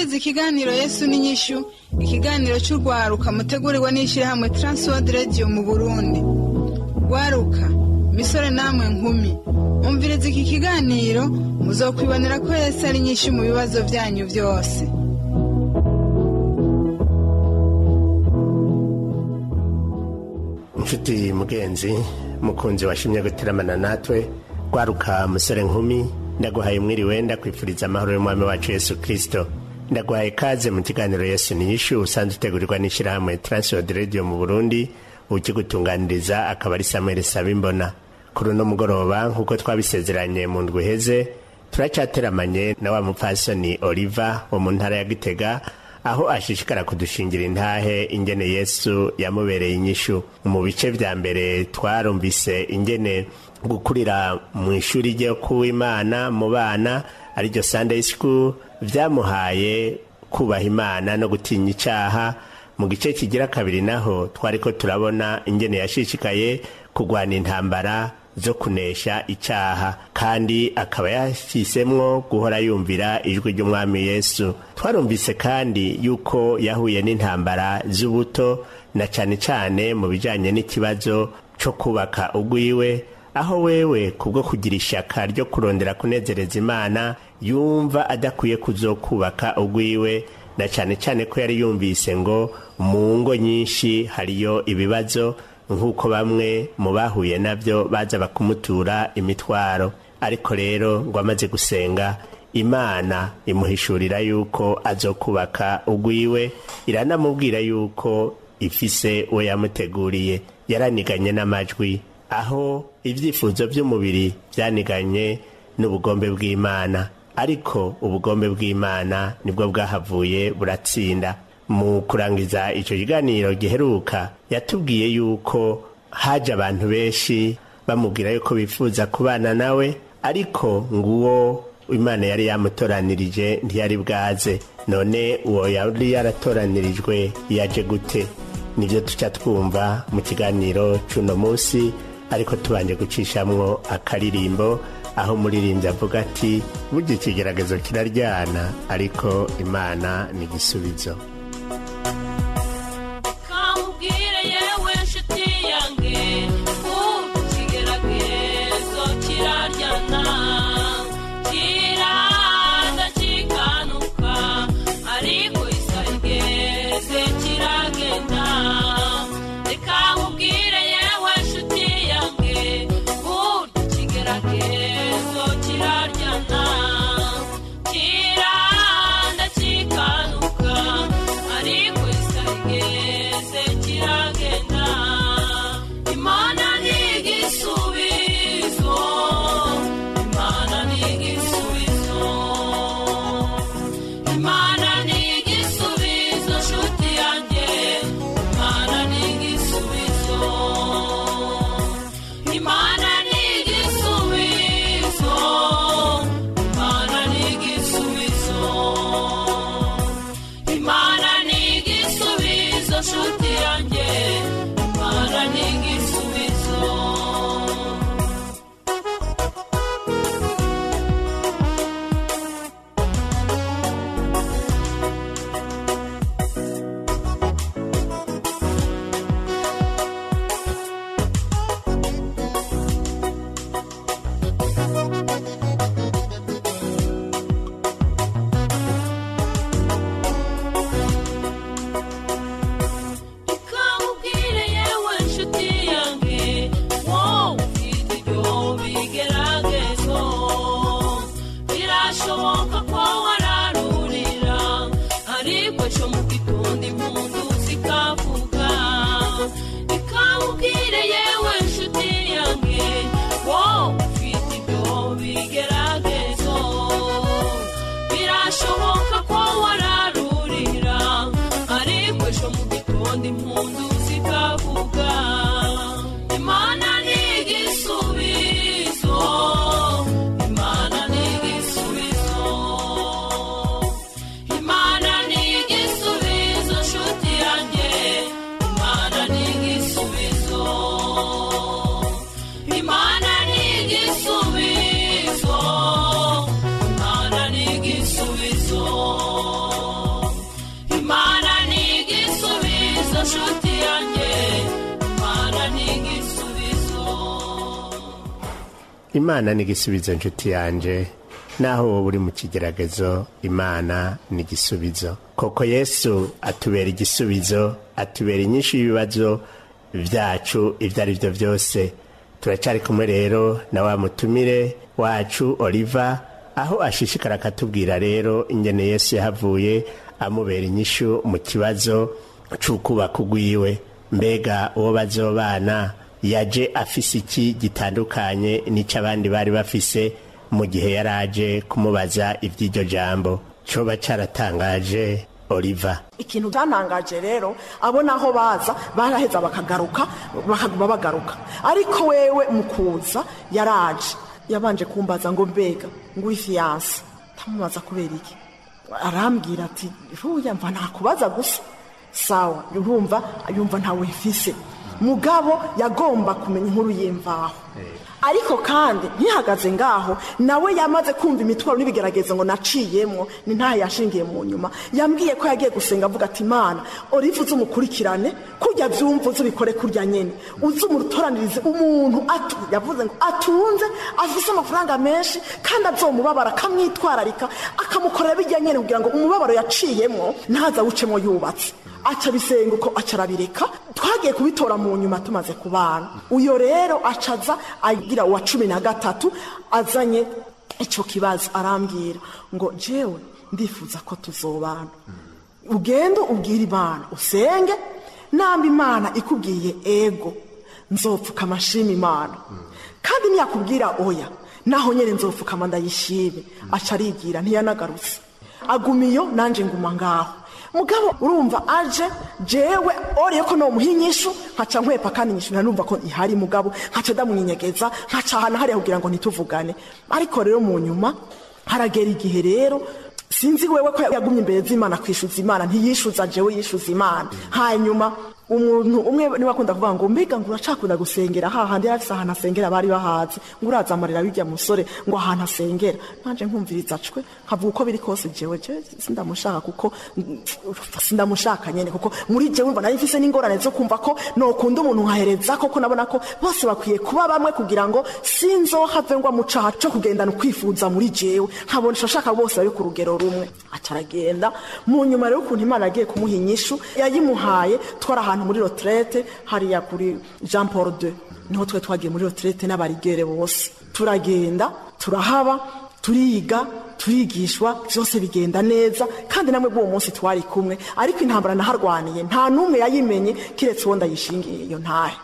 mwumviriza ikiganiro Yesu n'inyishu, ikiganiro cy'urwaruka mutegurirwa n'ishyirahamwe Transworld Radio mu Burundi. Rwaruka, misore namwe nkumi, umviriza iki kiganiro muzokwibonera ko Yesu ari inyishu mu bibazo byanyu byose. Inshuti mugenzi, mukunzi washimye guteramana natwe, rwaruka musore nkumi, ndaguhaye mwiriwe, ndakwifuriza amahoro y'umwami wacu Yesu Kristo. Ndaguhaye kaze mu kiganiro Yesu n'inyishu usanzwe utegurirwa n'ishyirahamwe Transworld Radio mu Burundi, ukigutunganiriza akaba ari Samuel Sabimbona. Kuri uno mugoroba nk'uko twabisezeranye mu ndwi iheze, turacyateramanye na wa mupfasoni Oliver wo mu ntara ya Gitega, aho ashishikara kudushingira intahe ingene Yesu yamubereye inyishu. Mu bice vya mbere twarumvise ingene gukurira mu ishuri ryo kuw'Imana mu bana ariryo Sunday School vyamuhaye kubaha Imana no gutinya icaha. Mu gice kigira kabiri naho twariko turabona ingene yashishikaye kugwana intambara zo kunesha icaha, kandi akaba yashisemwo guhora yumvira ijwi ry'umwami Yesu. Twarumvise kandi yuko yahuye n'intambara z'ubuto, na cane cane mu bijanye n'ikibazo co kubaka ugwiwe, aho wewe kubwo kugira ishaka ryo kurondera kunezereza Imana yumva adakwiye kuzokubaka ugwiwe, na cane cane ko yari yumvise ngo mu ngo nyinshi hariyo ibibazo, nk'uko bamwe mu bahuye nabyo baza bakumutura imitwaro. Ariko rero ngo amaze gusenga, Imana imuhishurira yuko azokubaka ugwiwe, iranamubwira yuko ifise uwo yamuteguriye. Yaraniganye n'amajwi, aho ivyifuzo by'umubiri byaniganye n'ubugombe bw'Imana, ariko ubugombe bw'Imana nibwo bwahavuye buratsinda. Mu kurangiza ico kiganiro giheruka, yatubwiye yuko haje abantu benshi bamubwira yuko bifuza kubana nawe, ariko nguwo Imana yari yamutoranirije ntiyari bwaze. None uwo yari yaratoranirijwe yaje gute? Nivyo tuca twumva mu kiganiro c'uno munsi, ariko tubanje gucishamwo akaririmbo, aho muririmbyi avuga ati burya ikigeragezo kiraryana, ariko Imana ni igisubizo. Imana ni igisubizo. imana ni igisubizo nshuti yanje, naho wowe uri mu kigeragezo imana ni igisubizo. koko Yesu atubera igisubizo, atubera inyinshi y'ibibazo vyacu ivyo ari vyo vyose. Turacari kumwe rero na wa mutumire wacu Oliva, aho ashishikara akatubwira rero ingene Yesu yahavuye amubera inyishu mu kibazo c'ukubaka ugwiwe. Mbega uwo bazobana yaje afise iki gitandukanye n'ico abandi bari bafise mu gihe yaraje kumubaza ivy'iryo jambo? Coba caratangaje Oliva? Ikintu cyantangaje rero, abo naho baza baraheza bakagaruka, bakaguma bagaruka, ariko wewe mukuza yaraje yabanje kumbaza ngo mbega ngo ifiance. Tamubaza kubera iki? Arambwira ati ruya mva nakubaza gusa. Sawa, yumva ntawe mfise, mugabo yagomba kumenya inkuru y'imvaho. Ariko kandi ntihagaze ngaho, nawe yamaze kumva imitwaro n'ibigeragezo ngo naciyemwo, ni ntahe yashingiye mu nyuma. Yambwiye ko yagiye gusenga avuga ati Mana, Oliva uzumukurikirane, kurya vyumva uzubikore kurya nyene, uzumutoranirize umuntu yavuze ngo atunze afise amafaranga menshi kandi azomubabara, akamwitwararika, akamukorera bijya nyene kugira ngo umubabaro yaciyemwo ntaza wucemo yubatse. Aca bisenga uko acarabireka. Twagiye kubitora mu nyuma tumaze kubana. Uyo rero acaza agira wa 13 azanye ico kibazo, arambwira ngo jewe ndifuza ko tuzobana. Ugende ubwira Imana usenge, namba Imana ikubwiye ego nzopfuka amashimi Imana, kandi niyakubwira oya naho nyene nzopfuka ndayishime. Aca arigira ntiyanagarutse, agumiyo nanje nguma ngaho. Mugabo urumva aje jewe oriye ko no muhinyishu nkaca nkwepa kandi nyishu nanumva ko ihari, mugabo nkaca ndamunyinyegeza, nkaca hana hari kugira ngo nituvugane. Ariko rero mu nyuma haragera igihe rero sinzi wewe ko yagumye imbere z'Imana kwishuza Imana, ntiyishuza jewe yishuza Imana. Hanyuma umuntu umwe ni bakunda kuvuga ngo mbega ngo uracakunda gusengera hahandi yafise ahantu asengera bari bahazi, ngo uraza amarira bijya musore ngo ahantu asengera. Nanje nkumviriza cwe nkavuga uko biri kose jewe sindamushaka, kuko sindamushaka nyene, kuko muri jewe urumva nari mfise n'ingorane zo kumva ko nokunda umuntu nkahereza, koko nabona ko bose bakwiye kuba bamwe kugira ngo sinzohave ngo amucaha cyo kugendana ukwifuza muri jewe, nkabona shaka bose bari ku rugero rumwe. Acaragenda mu nyuma rero ukuntu Imana agiye kumuha inyishu yayimuhaye. Twara ahantu muri retraite hariya kuri Jean Paul II, niho twe twagiye muri retraite n'abarigere bose. Turagenda turahaba, turiga, turigishwa, byose bigenda neza, kandi namwe bwo munsi twari kumwe. Ariko intambara naharwaniye nta numwe yayimenye kiretse wonda yishingiye iyo ntahe.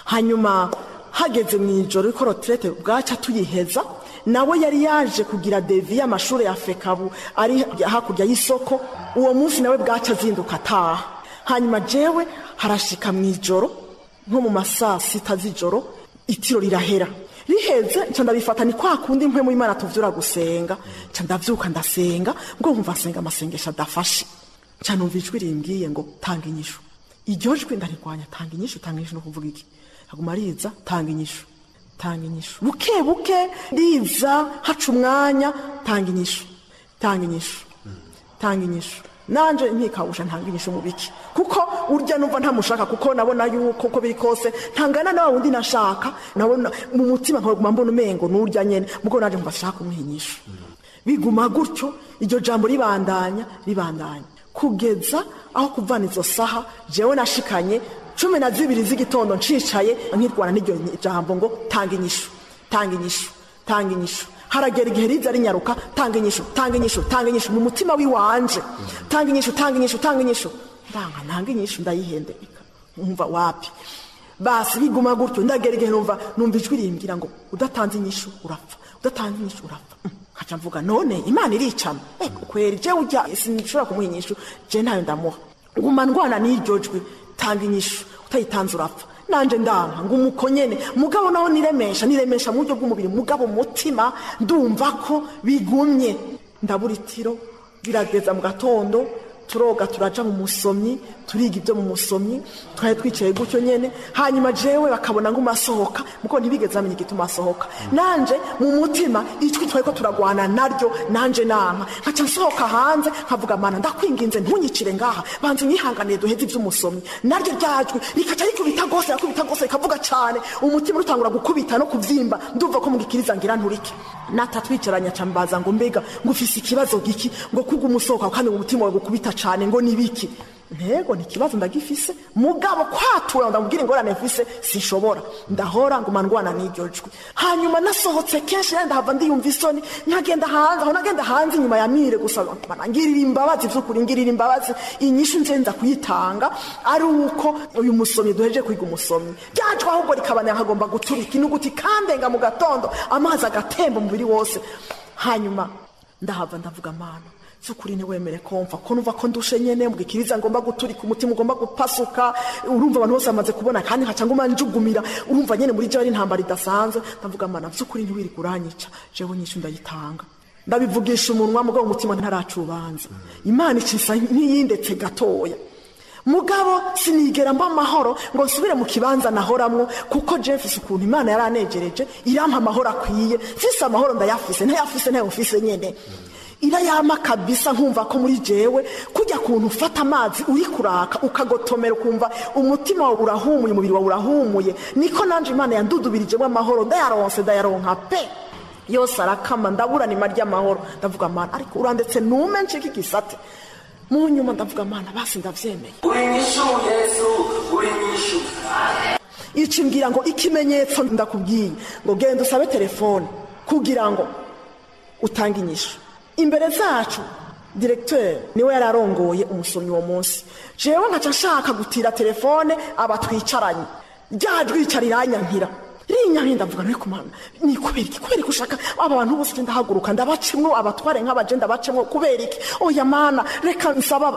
Hanyuma hageze mu ijoro ko retraite bwaca tuyiheza, nawe yari yaje kugira devi y'amashuri ya Fekabu ari hakurya y'isoko. Uwo munsi nawe bwaca zinduka ataha. Hanyuma jewe harashika mu ijoro nko mu masaa 6 z'ijoro, itiro rirahera. Riheze nca ndabifata ni kwa kundi mpwe mu Imana tuvyura gusenga, nca ndavyuka ndasenga, ngo nkumva senga amasengesha dafashe. Nca numva ijwi rimbwiye ngo tanga inyishu. Iryo jwi ndarigwanya, tanga inyishu no kuvuga iki? Haguma riza tanga inyishu. Tanga inyishu. Buke buke riza haca umwanya, tanga inyishu. Tanga inyishu. Tanga inyishu. Nanje ntikawusha ntanga inyishu mu biki, kuko urya numva ntamushaka, kuko nabona yuko uko biri kose ntangana nawe undi nashaka, nabona mu mutima nkaguma mbona umengo n'urya nyene, mugo nanje mbashaka umuhinyishu. Biguma gutyo iryo jambo ribandanya kugeza aho kuvana izo saha jewe nashikanye 12 z'igitondo ncicaye nkirwana n'iryo jambo ngo tanga inyishu, tanga inyishu, tanga inyishu. Haragera igihe riza rinyaruka, tanga inyishu, tanga inyishu, tanga inyishu mu mutima wiwanje. Tanga inyishu, tanga inyishu, tanga inyishu. Ndanga nanga inyishu ndayihendeka. Umva wapi? Basi biguma gutyo ndagera igihe numva ijwi rimbwira ngo udatanze inyishu urapfa, udatanze inyishu urapfa. Kaca mvuga none Imana iricama. Kweri je ujya sinshobora kumuha inyishu, je ntayo ndamuha. Nguma ndwana n'iryo jwi, tanga inyishu, utayitanze urapfa. Nanje ndanga ngumuko nyene, mugabo naho niremesha mu buryo bw'umubiri, mugabo mutima ndumva ko bigumye. Ndaburitiro birageza mu gatondo turoga turaja mu musomyi turiga ibyo mu musomyi twari twicaye gutyo nyene hanyuma jewe bakabona ngo masohoka muko ntibigeze amenya igituma asohoka nanje mu mutima icwi twariko turagwana naryo nanje nanka nkaca nsohoka hanze nkavuga mana ndakwinginze ntunyicire ngaha banze unyihanganiye duheze ivy'umusomyi naryo ryajwi rikaca rikubita gose rikavuga cane umutima rutangura gukubita no kuvyimba ndumva ko mugikiriza ngira nturike natatwicaranya cambaza ngo mbega ngo ufise ikibazo giki ngo kuga umusohoka kandi umutima wawe gukubita cane ngo nibiki ntego ni kibazo ndagifise mugabo kwatura ndamubwira ingorane mfise sinshobora ndahora ngo mandwana n'iryo jwi hanyuma nasohotse kenshi ndahava ndiyumva isoni nkagenda hanze aho nagenda hanze nyuma ya mire gusaba ngirira imbabazi vy'ukuri ngirira imbabazi inyishu nzenza kuyitanga ari uko uyu musomyi duheje kwiga umusomyi byajwa ahubwo rikabana nkagomba guturika inuguti kandenga mu gatondo amazi agatemba umubiri wose hanyuma ndahava ndavuga mana sukuri wemere komfa ko numva ko ndushe nyene mugikiriza ngomba guturika umutima ugomba gupasuka urumva abantu bose bamaze kubona kandi nkaca ngoma njugumira urumva nyene muri je ari intambara idasanzwe ndavuga mana sukuri ntiwiri kuranyica jewe nyishu ndayitanga ndabivugisha umunwa mugabo umutima ntaracubanza Imana icisa nk'iyindetse gatoya mugabo sinigera mba amahoro ngo nsubire mu kibanza nahoramwo kuko Jefferson ukuntu Imana yaranejereje irampa amahoro akwiye mfise amahoro ndayafise ntayafise nyene irayama kabisa nkumva ko muri jewe kujya kuntu ufata amazi uri kuraka ukagotomera ukumva umutima wawe urahumuye umubiri wawe urahumuye niko nanje Imana yandudubirije amahoro ndayaronka pe yose arakama ndabura ni marya amahoro ndavuga mana ariko urandetse nume nshiki gisate mu nyuma ndavuga mana basi ndavyemeye uri nyishu Yesu uri nyishu ikimbwira ngo ikimenyetso ndakubwiye ngo genda usabe telefone kugira ngo utange inyishu imbere zacu directeur niwe yararongoye umusomyi wo munsi jewe nkaca nshaka gutira telefone abatwicaranye ryajwicariranya rinyankinda ndavuga no kumana ni kubera kushaka abantu bose ndahaguruka ndabacimwo abatware nk'abagenda bacemwo kubera iki oya mana reka nsaba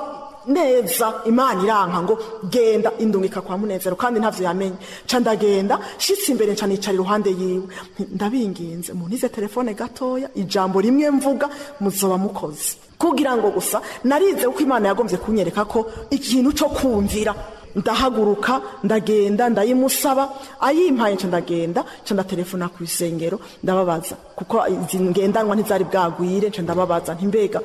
neza Imana iranka ngo genda indungika kwa Munezero kandi ntavyo yamenye ca ndagenda shitse imbere nca nicara iruhande yiwe ndabinginze munize telefone gatoya ijambo rimwe mvuga muzoba mukoze kugira ngo gusa narize uko Imana yagomvye kunyereka ko ikintu cyo kumvira ndahaguruka ndagenda ndayimusaba ayimpaye nca ndagenda nca ndatelefona ku isengero ndababaza kuko ngendanwa ntizari bwagwire nca ndababaza ntimbega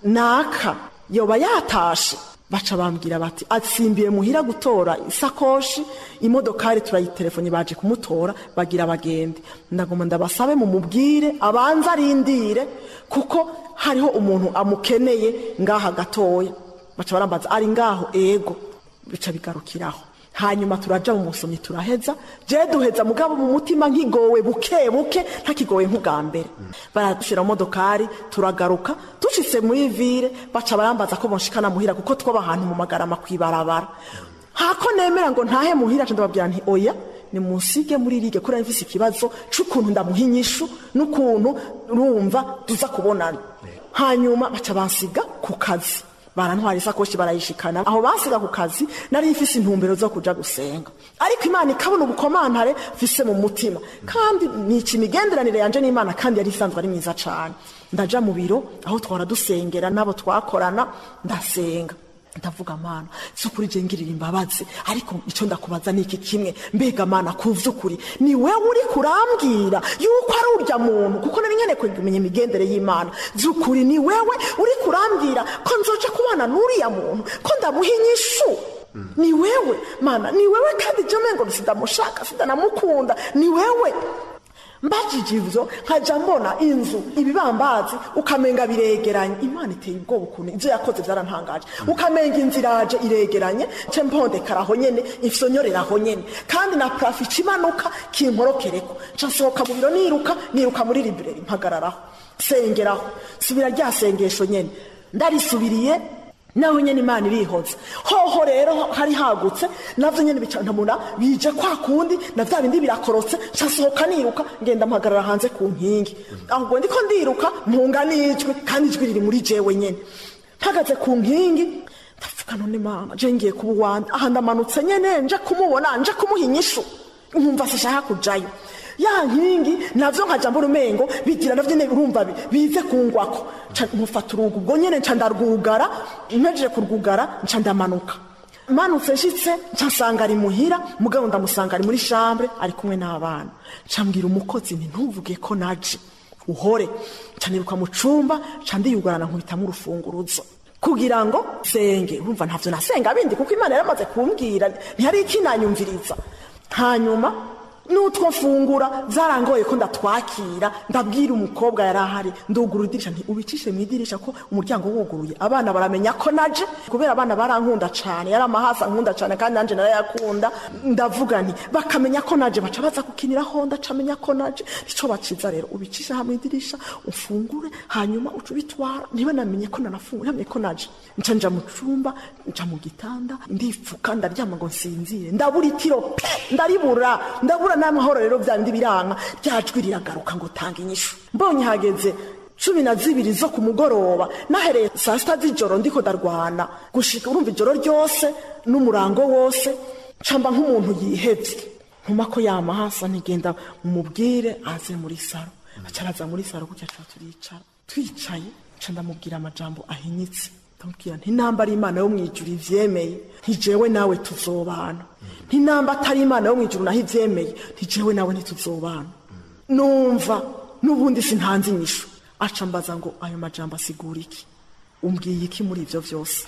naka yoba yatashe baca bambwira bati atsimbiye muhira gutora isakoshi imodokari turayitelefoni baje kumutora bagira bagende ndagoma ndabasabe mu mubwire abanza arindire kuko hariho umuntu amukeneye ngaha gatoya baca barambaza ari ngaho ego bica bigarukiraho hanyuma turaja mu musomyi turaheza je duheza mugabo mu mutima nkigowe buke ntakigowe nk'ugambere baradushira mu modokari turagaruka tushitse muri ville baca barambaza ko bonshikana muhira kuko twoba ahantu mu magarama kwibarabara hako nemera ngo ntahe muhira cyo ndababwira nti oya ni musige muri lige kuri mfise ikibazo c'ukuntu ndamuhinyishu n'ukuntu urumva tuza kubonana hanyuma baca bansiga ku kazi barantwara isakoshi barayishikana aho basiga ku kazi nari mfise intumbero zo kuja gusenga ariko Imana ikabona ubukomantare mfise mu mutima kandi niki migenderanire yanje n'Imana kandi yari isanzwe ari mwiza cane ndaja mu biro aho twara dusengera nabo twakorana ndasenga ndavuga Mana sukuri je ngirira imbabazi ariko ico ndakubaza niki kimwe mbega Mana kuvyukuri ni wewe uri kurambwira yuko ari urya muntu kuko nari nkene kumenya imigendere y'Imana zukuri ni wewe uri kurambwira ko nzoja kubana n'uriya muntu ko ndamuhinyishu ni wewe Mana ni wewe kandi je mengo sidamushaka sidanamukunda ni wewe mbajije ivyo nkaja mbona inzu ibibambazi ukamenga biregeranye Imana iteye ubwoba ukuntu ivyo yakoze vyarantangaje ukamenga inziraje iregeranye ce mpondekaraho nyene ifyonyoreraho nyene kandi na profit imanuka kimporokereko nsohoka mu biro niruka muri library mpagararaho sengeraho subira rya sengesho nyene ndarisubiriye naho nyene Imana irihoza hoho rero hari hagutse navyo nyene bicantamuna bije kwa kundi na vya bindi birakorotse ncasohoka niruka ngenda mpagarara hanze ku nkingi ahubwo ndiko ndiruka mpunga n'ijwi kandi ijwi riri muri jewe nyene mpagaze ku nkingi ndavuga none Mana je ngiye kuba uwande aha ndamanutse nyene nje kumubona nje kumuhinyishu nkumva sishaka kujayo ya nkingi navyo nkaja mbona umengo bigira navyo nyene urumva bize kungwako mufata urugo ubwo nyene nca ndarwugara mpejeje kurwugara nca ndamanuka manutse nshitse nca nsanga ari muhira mugabo ndamusanga ari muri chambre ari kumwe n'abana nca mbwira umukozi nti ntuvuge ko naje uhore nca niruka mu cumba nca ndiyugarana nkubitamo urufunguruzo kugira ngo senge urumva ntavyo nasenga bindi kuko Imana yaramaze kumbwira ntihari ikinanyumviriza. Hanyuma nutwo mfungura zarangoye ko ndatwakira ndabwira umukobwa yarahari ndugura idirisha nti ubicishe mu idirisha ko umuryango wuguruye abana baramenya ko naje kubera abana barankunda cyane yari amahasa nkunda cyane kandi nanje narayakunda ndavuga nti bakamenya ko naje baca baza kukinira ho ndacamenya ko naje ico baciza rero ubicisha hamwe idirisha ufungure hanyuma ucubitwara niba namenye ko nanafunguye namenye ko naje nca mu cumba nca mu gitanda ndifuka ndaryama ngo nsinzire ndabura itiro ndabura n'amahoro rero byandi biranka ryajwi riragaruka ngo tanga inyishu mbonye hageze 12 zo ku mugoroba nahereye saa 7 z'ijoro ndiko darwana gushika urumva ijoro ryose n'umurango wose camba nk'umuntu yihevye nkuma ko yamahasa ntigenda mumubwire aze muri saro acaraza muri saro kucya twicaye ca ndamubwira amajambo ahinyitse ndamubwira nti namba ari Imana yo mwijuru ivyemeye ntijewe nawe tuzobana ntinamba atari Imana yo mwijuru naho ivyemeye ntijewe nawe ntituzobana numva n'ubundi sintanze inyishu aca mbaza ngo ayo majambo asigura iki umbwiye iki muri ivyo vyose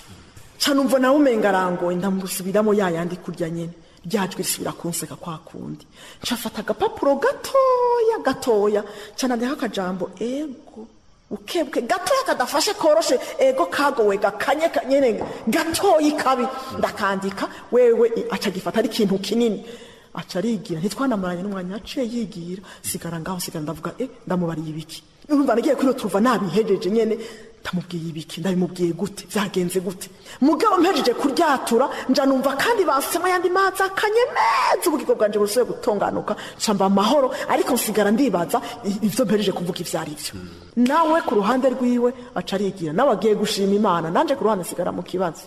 ca numva nawe umenga arangoye ndamusubiramo yayandi kurya nyene ryajwi risubira kunseka kwa kundi nca fata agapapuro gatoya ca nandika akajambo ego ukebwe gatoya kadafashe koroshe ego kagowe gakanye nyene gatoyi kabi ndakandika wewe aca gifata ari ikintu kinini aca arigira ntitwanamaranye n'umwanya aciye yigira sigara ngaho ndavuga ndamubariye ibiki urumva nagiye kuri turuva nabihejeje nyene ndamubwiye ibiki ndabimubwiye gute byagenze gute mugabo mpejeje kuryatura nja numva kandi basema yandi maza kanyemeza ubugiko bwanje busuye gutonganuka camba amahoro ariko nsigara ndibaza ivyo mpejeje kuvuga ivyari byo nawe ku ruhande rwiwe aca arigira nawe agiye gushima Imana nanje ku ruhande sigara mu kibazo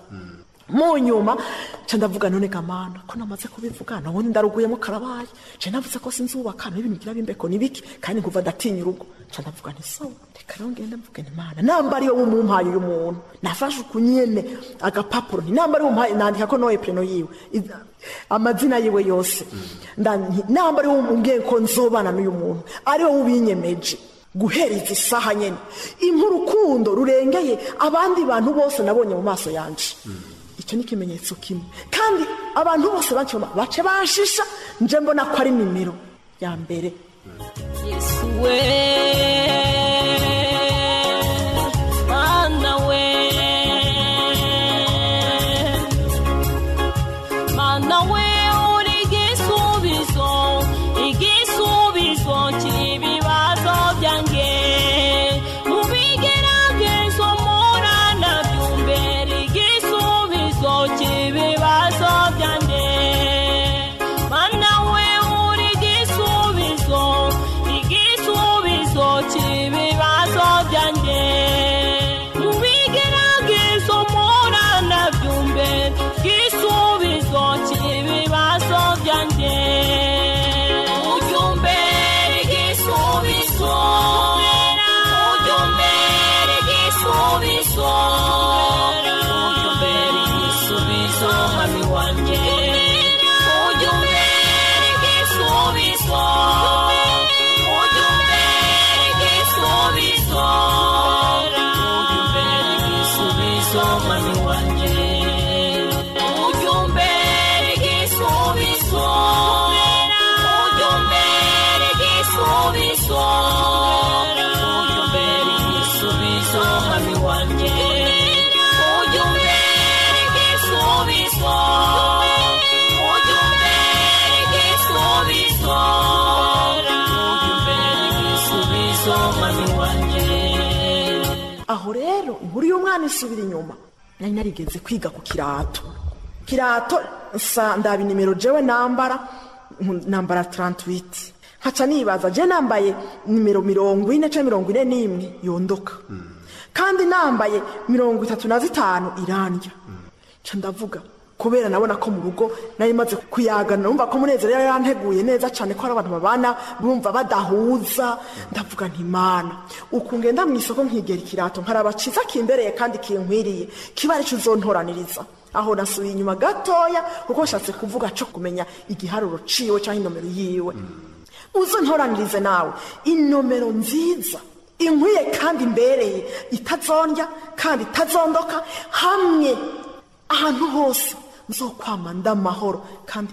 mu nyuma ca ndavuga none gamana ko namaze kubivuga nabone ndaruguyemo karabaye je navuze ko sinzubaka n'ibintu gira bimbeko nibiki kandi kuva datinya urugo ca ndavuga nti so reka ngende mvuge Imana namba ari yo umumpaye uyu muntu nafashe ukunyene agapapuro nti namba ari umumpaye nandika ko noye preno yiwe amazina yiwe yose namba ari umbwiye ko nzobana n'uyu muntu ari wo ubinyemeje guhereza isaha nyene impurukundo rurengeye abandi bantu bose nabonye mu maso yanje icyo ni ikimenyetso kimwe kandi abantu bose bace bashisha nje mbona ko ari nimero ya mbere Yesu we Mana we Mana we uri igisubizo cy'ibibazo byanjye mubigeragezo murana byumbere cy'ibibazo byanjye Mana we uri igisubizo cy'ibibazo byanjye mubigeragezo murana byumbere igisubizo cy'ibibazo byanjye ujumbere igisubizo Mami wanje ujumbere igisubizo mami wanje ujumbere igisubizo mami wanje aho rero inkuru y'umwana isubira inyuma nari narigeze kwiga ku kirato ndaba nimero jewe nambara 38 haca nibaza je nambaye nimero 40 cyangwa 41 yondoka kandi nambaye 35 irandya ca ndavuga kubera nabona ko mu rugo nari maze kuyagana, numva ko Munezero yari yanteguye neza cyane ko ari abantu babana bumva badahuza. Ndavuga nti Mana, uku ngenda mu isoko nkigera ikirato nkaraba ciza kimbereye kandi kinkwiriye kiba ari cyo uzontoraniriza. Aho nasubiye inyuma gatoya kuko nshatse kuvuga cyo kumenya igiharuro ciwe cyangwa inomero yiwe. Uzontoranirize nawe inomero nziza inkwiye kandi imbereye, itazondya kandi itazondoka, hamwe ahantu hose nzokwama ndamahoro kandi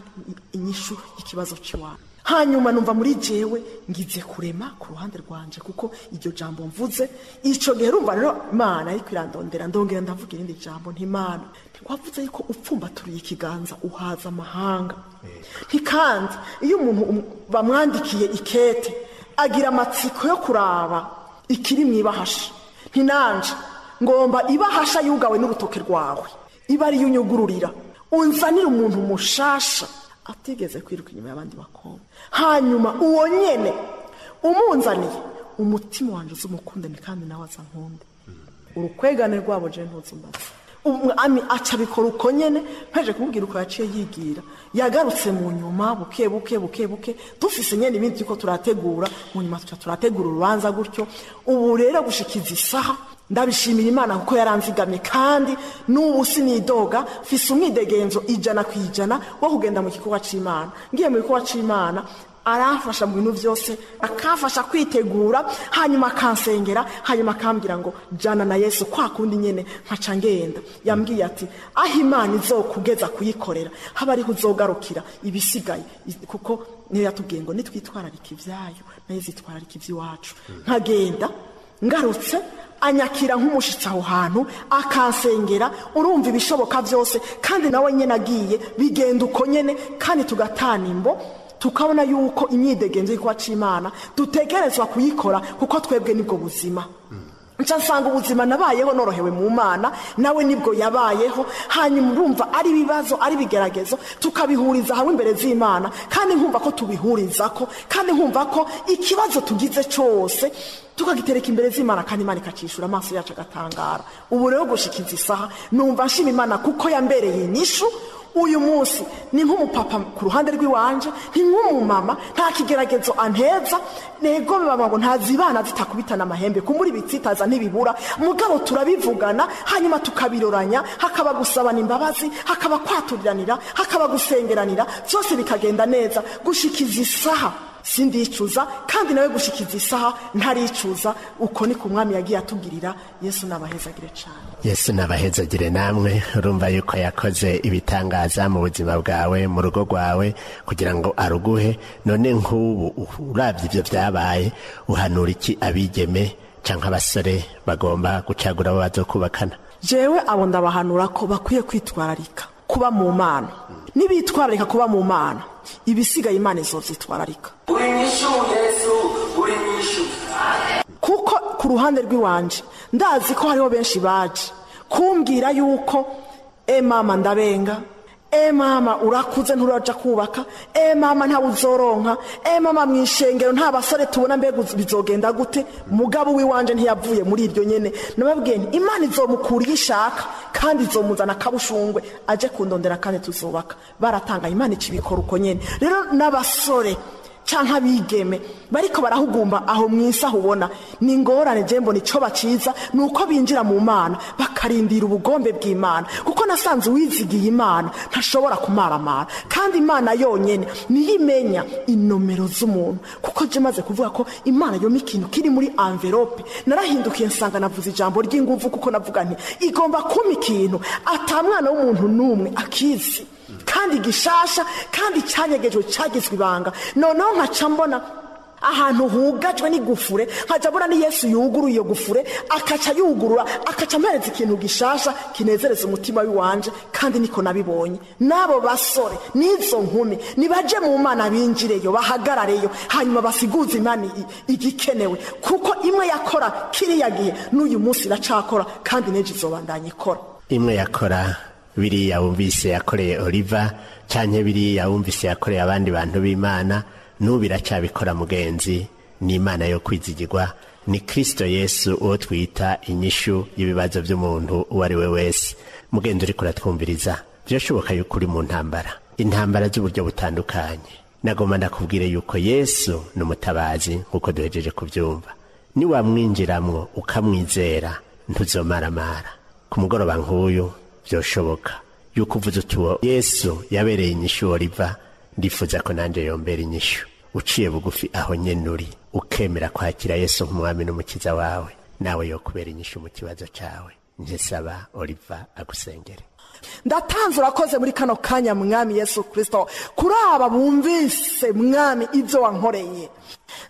inyishu ikibazo ciwawe. Hanyuma numva muri jewe ngize kurema ku ruhande rwanje, kuko iryo jambo mvuze ico gihe rumva rero Imana ariko irandondera, ndongera ndavuga irindi jambo nti Mana, ntiwavuze yuko upfumbaturiye ikiganza uhaza amahanga. Kandi iyo umuntu bamwandikiye ikete agira amatsiko yo kuraba ikiri mwibahasha, ntinanje ngomba ibahasha yugawe n'urutoke rwawe iba ari yunyugururira, unzanira umuntu mushasha atigeze kwiruka inyuma y'abandi bakobwa. Hanyuma uwo nyene umunzaniye, umutima wanje uzumukundane kandi nawe azankunde. Urukwegane rwabo je ntuzumbaza. Umwami aca bikora uko nyene, peje kumubwira uko yaciye yigira. Yagarutse mu nyuma buke dufise nyene ibindi ko turategura, mu nyuma turategura urubanza gutyo. Ubu rero gushikiza isaha ndabishimira Imana kuko yaranzigamye, kandi n'ubu sinidoga, fise umwidegenzo 100% wo kugenda mu gikorwa c'Imana. Ngiye mu gikorwa c'Imana arafasha mu bintu byose, akafasha kwitegura, hanyuma akansengera, hanyuma akambwira ngo jana na Yesu kwa kundi nyene nkaca ngenda. Yambwiye ati aho Imana izokugeza kuyikorera haba ari uzogarukira ibisigaye, kuko niyo yatubwiye ngo nitwitwararika ivyayo nayo zitwararika ivy'iwacu. Nkagenda ngarutse anyakira nk'umushitsi aho hantu, akansengera, urumva ibishoboka byose, kandi nawe nyene agiye bigenda uko nyene, kandi tugatana imbo, tukabona yuko imyidegenzo y'ikuba c'Imana dutegerezwa kuyikora, kuko twebwe nibwo buzima. Nca nsanga ubuzima nabayeho norohewe mu Mana, nawe nibwo yabayeho. Hanyuma urumva ari ibibazo, ari bigeragezo, tukabihuriza hamwe imbere z'Imana, kandi nkumva ko tubihurizako, kandi nkumva ko ikibazo tugize cyose tukagitereka imbere z'Imana, kandi Imana ikacishura, amaso yacu agatangara. Ubu rero gushikiza isaha numva nshima Imana kuko yambereye inyishu. Uyu munsi ni nk'umupapa ku ruhande rw'iwanje, ni nk'umumama, nta kigeragezo anteza. Nego baba ngo ntazibana zitakubitana amahembe, kumuri bitsitaza ntibibura, mugabo turabivugana, hanyuma tukabiroranya, hakaba gusabana imbabazi, hakaba kwaturiranira, hakaba gusengeranira, byose bikagenda neza. Gushikiza isaha sindicuza, kandi nawe gushikiza isaha ntaricuza. Uko ni ku Mwami yagiye atugirira. Yesu nabahezagire cyane. Yesu nabahezagire namwe. Urumva yuko yakoze ibitangaza mu buzima bwawe, mu rugo rwawe, kugira ngo aruguhe. None nk'ubu uravye ivyo vyabaye, uhanura iki abigeme canke abasore bagomba gucagura abo bazokubakana? Jewe abo ndabahanura ko bakwiye kwitwararika kuba mu Mana. Nibitwararika kuba mu Mana, ibisigaye Imana izovyitwararika. Uri nyishu Yesu, uri nyishu. Kuko ku ruhande rw'iwanje ndazi ko hariho benshi baje kumbwira yuko mama ndabenga, mama urakuze nturaja kubaka, mama nta uzoronka, mama mwishengero nta basore tubona, mbega bizogenda gute? Mugabo wiwanje ntiyavuye muri iryo nyene. Nababwiye nti Imana izomukura ishaka, kandi izomuzana kabushungwe aje kundondera, kandi tuzubaka. Baratanga, Imana ikibikora uko nyene. Rero n'abasore canka bigeme bariko barahugumba aho mwisa hubona ni ngorane. Jembo nico baciza nuko binjira mu Mana bakarindira ubugombe bw'Imana, kuko nasanze wizigiye Imana ntashobora kumaramara, kandi Imana yonyene niyo imenya inomero z'umuntu. Kuko je maze kuvuga ko Imana yo mikintu kiri muri envelope, narahindukiye nsanga navuze ijambo ry'inguvu, kuko navuga nti igomba kuma ikintu atamwana w'umuntu numwe akizi, kandi gishasha, kandi cyanyegejwe cyagizwe ibanga. Noneho nkaca mbona ahantu hugajwe n'igufure, nkaja mbona ni Yesu yuguruye iyo gufure, akaca yugurura, akaca mpereza ikintu gishasha kinezereza umutima w'iwanje, kandi niko nabibonye. Nabo basore nizo nkumi nibaje mu Mana, binjireyo, bahagarareyo, hanyuma basiguze Imana igikenewe, kuko imwe yakora kiriya gihe n'uyu munsi iracakora, kandi neje izobandanya ikora. Imwe yakora biriya wumvise yakoreye Oliver, canke biriya wumvise yakoreye abandi bantu b'Imana, nubira cyabikora mugenzi. Ni Imana yo kwizigirwa, ni Kristo Yesu uwo twita inyishu y'ibibazo by'umuntu uwo ari we wese. Mugenzi uri kuratwumviriza, vyoshoboka yuko uri mu intambara z'uburyo butandukanye. Nagomba ndakubwire yuko Yesu ni umutabazi nk'uko duhejeje kuvyumva. Niwamwinjiramwo ukamwizera ntuzomaramara. Ku mugoroba nk'uyu vyoshoboka yuko uvuze utuwo Yesu yabereye inyishu Oliva, ndifuza ko nanje yombera inyishu. Uciye bugufi aho nyene uri ukemera kwakira Yesu nk'umwami n'umukiza wawe, nawe yokubera inyishu mu kibazo cawe. Njesaba Oliva agusengere. Ndatanze urakoze muri kano kanya mwami Yesu Kristo kuri aba bumvise mwami ibyo wankoreye.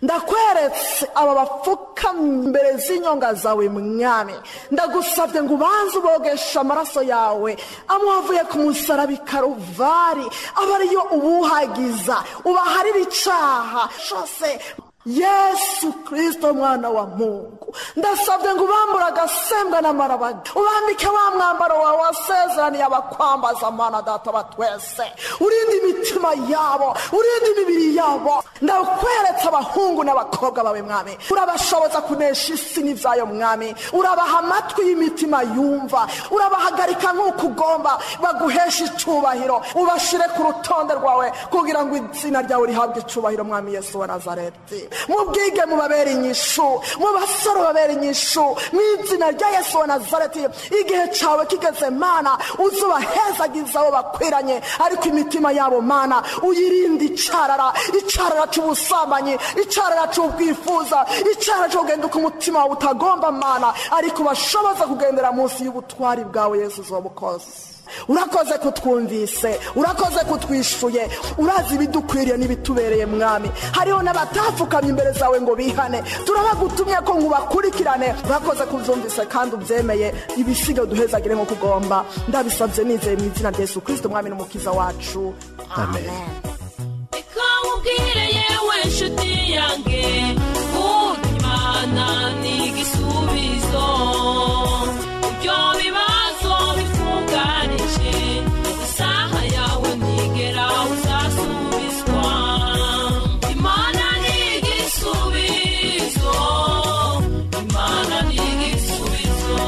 Ndakweretse aba bafuka mbere z'inyonga zawe mwami, ndagusabye ngo ubanze ubogesha amaraso yawe amuhavuye ku musaraba Karuvari, aba ariyo ubuhagiza ubaharira icaha cyose. Yesu Kristo mwana wa Mungu, ndasabye ngo ubambura agasembwa n'amarabaga, ubambike wa mwambaro wawe wasezeraniye abakwambaza Mana Data wa twese, urinde imitima yabo, urinde imibiri yabo. Ndakweretse abahungu n'abakobwa bawe mwami, urabashoboza kunesha isi n'ivyayo mwami, urabaha amatwi y'imitima yumva, urabahagarika nk'uko ugomba, baguhesha icubahiro, ubashire ku rutonde rwawe kugira ngo izina ryawe rihabwe icubahiro mwami Yesu wa Nazareti. Mubwige mubabere inyishu, mubasore babere inyishu mw'izina rya Yesu wa Nazareti. Igihe cawe kigeze Mana, uzubahezagiza abo bakwiranye, ariko imitima yabo Mana uyirinde icarara c'ubusambanyi, icarara c'ubwifuza, icarara co kugenda ku mutima wawe utagomba Mana, ariko ubashoboza kugendera munsi y'ubutwari bwawe Yesu uzobukoze. Urakoze kutwumvise, urakoze kutwishuye, urazi ibidukwiriye n'ibitubereye mwami. Hariho n'abatafukamye imbere zawe ngo bihane, turabagutumye ko ngubakurikirane. Urakoze kuvyumvise kandi uvyemeye, ibisiga duhezagire nko kugomba. Ndabisavye nizeye mu izina rya Yesu Kristo mwami n'umukiza wacu. Amen. Ikamubwire yewe nshuti yange, Imana ni igisubizo ibyo bibazo bifunganije, isaha yawe nigera uzasubizwa. Imana ni igisubizo, Imana ni igisubizo,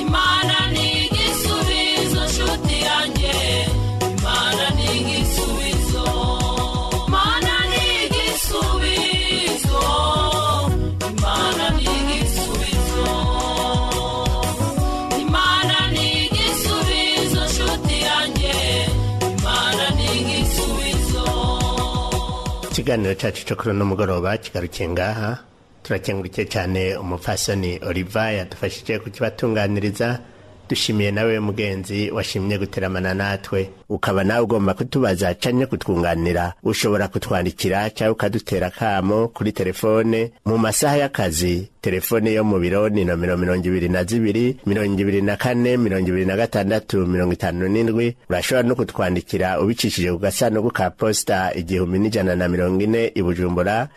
Imana ni igisubizo nshuti yange, Imana ni igisubizo, Imana ni igisubizo, Imana ni igisubizo, Imana ni igisubizo nshuti yange, Imana ni igisubizo. Ikiganiro cacu cyo kuri no mugoroba kigarukiye ngaha. Turakengurikiye cyane umupfasoni Oliva yadufashije kukibatunganiriza. Dushimiye nawe mugenzi washimye guteramana natwe, ukaba nawe ugomba kutubaza canke kutwunganira. Ushobora kutwandikira cyangwa ukadutera kamo kuri telefone mu masaha y'akazi. Telefone yo mu biro ni nomero 22 24 26 57. Urashobora no kutwandikira ubicishije ku gasanduku ka posta 1140 i Bujumbura,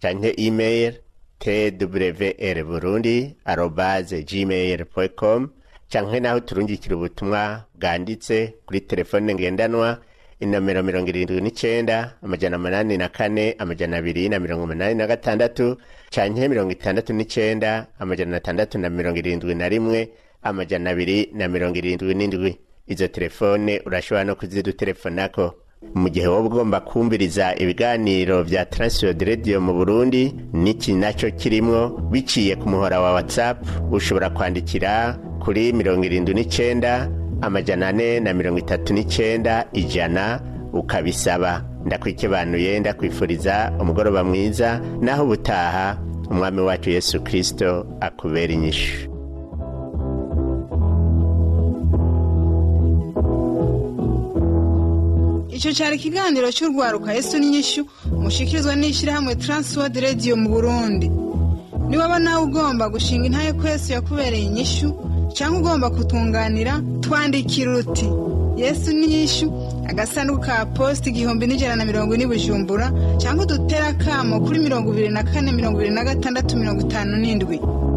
canke email twrburundi@gmail.com, canke naho turungikira ubutumwa bwanditse kuri telefone ngendanwa inomero 79 884 286, canke 69 671 277. Izo telefone urashobora no kuzidutelefonako. Mu gihe wowe ugomba kumviriza ibiganiro vya Transworld Radio mu Burundi, niki naco kirimwo biciye ku muhora wa WhatsApp, ushobora kwandikira kuri 79 439 100 ukabisaba. Ndakwikebanuye, ndakwifuriza umugoroba mwiza, naho ubutaha umwami wacu Yesu Kristo akubera inyishu. Ico cyari ikiganiro cy'urwaruka Yesu n'inyishu mushikirizwa n'ishirahamwe Transworld Radio mu Burundi. Niwaba nawe ugomba gushinga intaye ko Yesu yakubereye inyishu cyangwa ugomba kutunganira, twandikira uti Yesu n'inyishu, agasanduku ka post 1140 Bujumbura, cyangwa dutera kamo kuri 24 26 57.